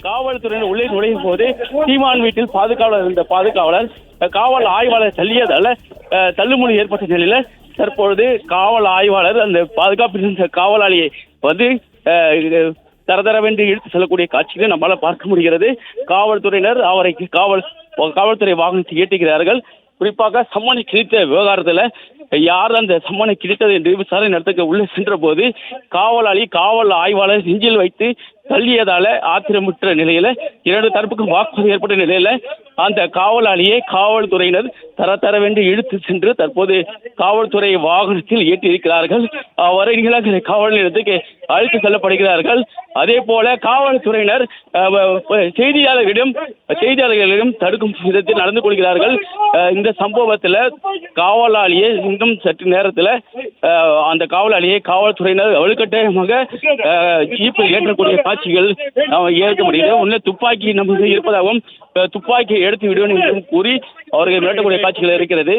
காவல்துறையினர் உள்ளே நுழையும் போது சீமான் வீட்டில் பாதுகாவலர் இருந்த பாதுகாவலர் காவல் ஆய்வாளர் தள்ளியதால தள்ளுமுடி ஏற்பட்ட நிலையில தற்பொழுது காவல் ஆய்வாளர் அந்த பாதுகாப்பில் இருந்த காவலாளியை வந்து தரதரவென்று இழுத்து செல்லக்கூடிய காட்சிகளை நம்மளால பார்க்க முடிகிறது. காவல்துறையினர் அவரை காவல்துறை வாகனத்தை ஏற்றுகிறார்கள். குறிப்பாக சம்மனை கிழித்த விவகாரத்தில் யார் அந்த சம்மனை கிழித்தது என்று விசாரணை நடத்த உள்ளே சென்ற போது காவல் ஆய்வாளர் நெஞ்சில் வைத்து தள்ளியதால ஆத்திரமுற்ற நிலையில இரண்டு தரப்புக்கும் வாக்குவாதம் ஏற்பட்ட நிலையில அந்த காவலாளியை காவல்துறையினர் தரவென்று இழுத்து சென்று தற்போது காவல்துறை வாகனத்தில் ஏற்றியிருக்கிறார்கள். அவரை நீலகிரி காவல் நிலையத்துக்கு அழைத்து செல்லப்படுகிறார்கள். அதே போல காவல்துறையினர் செய்தியாளர்களிடம் தடுக்கும் விதத்தில் நடந்து கொள்கிறார்கள். இந்த சம்பவத்தில் காவலாளியை இன்னும் சற்று நேரத்தில் அந்த காவலாளியை காவல்துறையினர் வலுக்கட்டாயமாக ஜீப்பில் ஏற்றக்கூடிய காட்சிகள் ஏற்க முடிகிறது. உள்ள துப்பாக்கி நமக்கு இருப்பதாகவும் துப்பாக்கியை எடுத்து விடுவேன் என்றும் கூறி அவர்கள் மிரட்டக்கூடிய காட்சிகள் இருக்கிறது.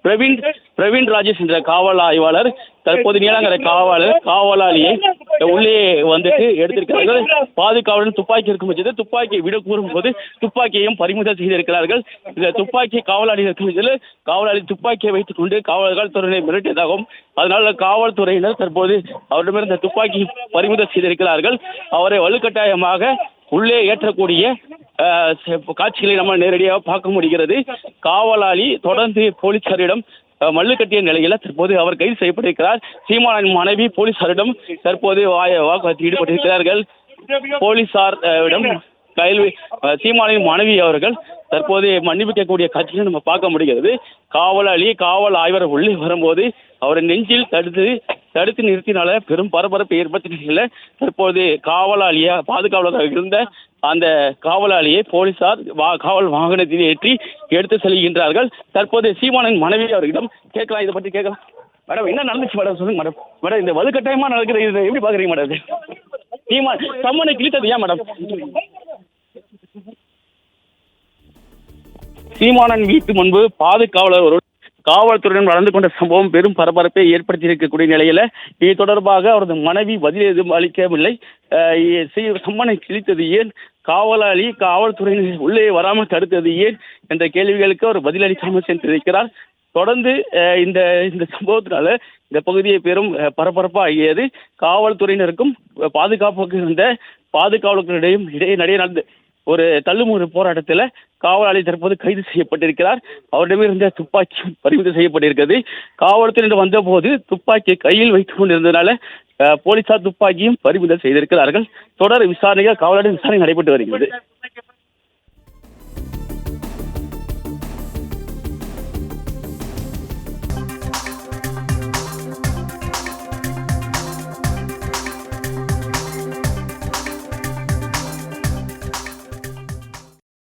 பிரவீன் ராஜேஷ் என்ற காவல் ஆய்வாளர் தற்போது நீலாங்கரை காவலாளியை உள்ளே வந்துட்டு எடுத்திருக்கிறார்கள். பாதுகாவலன் துப்பாக்கி இருக்கும் பட்சத்தில் துப்பாக்கியை விட கூறும்போது துப்பாக்கியையும் பறிமுதல் செய்திருக்கிறார்கள். இந்த துப்பாக்கி காவலாளி இருக்கும் பட்சத்தில் காவலாளி துப்பாக்கியை வைத்துக் கொண்டு காவல்துறையினை மிரட்டியதாகவும் அதனால் காவல்துறையினர் தற்போது அவரிடமிருந்த துப்பாக்கி பறிமுதல் செய்திருக்கிறார்கள். அவரை வலுக்கட்டாயமாக உள்ளே ஏற்றக்கூடிய காட்சிகளை நம்ம நேரடியாக பார்க்க முடிகிறது. காவலாளி தொடர்ந்து போலீசாரிடம் மல்லு கட்டிய நிலையில் தற்போது அவர் கைது செய்யப்பட்டிருக்கிறார். சீமானின் மனைவி போலீசாரிடம் தற்போது வாக்குவாதத்தில் ஈடுபட்டிருக்கிறார்கள். போலீசாரிடம் சீமானின் மனைவி அவர்கள் தற்போது மன்னிப்பு கேட்கக்கூடிய காட்சிகளை நம்ம பார்க்க முடிகிறது. காவல் ஆய்வர் உள்ளே வரும்போது அவரை நெஞ்சில் தடுத்து நிறுத்தினால பெரும் பரபரப்பு ஏற்பட்ட தற்போது பாதுகாவலராக இருந்த அந்த காவலாளியை போலீசார் காவல் வாகனத்தில் ஏற்றி எடுத்து செல்கின்றார்கள். தற்போது சீமானின் மனைவி அவர்களிடம் கேட்கலாம், இதை பற்றி கேட்கலாம். மேடம், என்ன நடந்துச்சு மேடம், சொல்லுங்க மேடம். இந்த வலுக்கட்டாயமா நடக்கிறது, இதை எப்படி பாக்குறீங்க மேடம்? சீமான் சம்மனை கிழித்தது ஏன் மேடம்? சீமானன் வீட்டு முன்பு பாதுகாவலர் காவல்துறையினர் நடந்து கொண்ட சம்பவம் பெரும் பரபரப்பை ஏற்படுத்தி இருக்கக்கூடிய நிலையில இது தொடர்பாக அவரது மனைவி பதில் எதுவும் அளிக்கவில்லை. சம்மனை கிழித்தது ஏன், காவல்துறையினர் உள்ளே வராமல் தடுத்தது ஏன் என்ற கேள்விகளுக்கு அவர் பதிலளிக்காமல் சென்றிருக்கிறார். தொடர்ந்து இந்த சம்பவத்தினால இந்த பகுதியை பெரும் பரபரப்பாக ஆகியது. காவல்துறையினருக்கும் பாதுகாப்புக்கு இருந்த பாதுகாவலர்களிடையும் இடையே நடந்த ஒரு தள்ளுமுறை போராட்டத்தில் காவலாளி தற்போது கைது செய்யப்பட்டிருக்கிறார். அவரிடமிருந்த துப்பாக்கி பறிமுதல் செய்யப்பட்டிருக்கிறது. காவல்துறையினர் வந்தபோது துப்பாக்கியை கையில் வைத்துக் கொண்டிருந்ததுனால போலீசார் துப்பாக்கியும் பறிமுதல் செய்திருக்கிறார்கள். தொடர் விசாரணைகள் காவலாளி விசாரணை நடைபெற்று வருகிறது.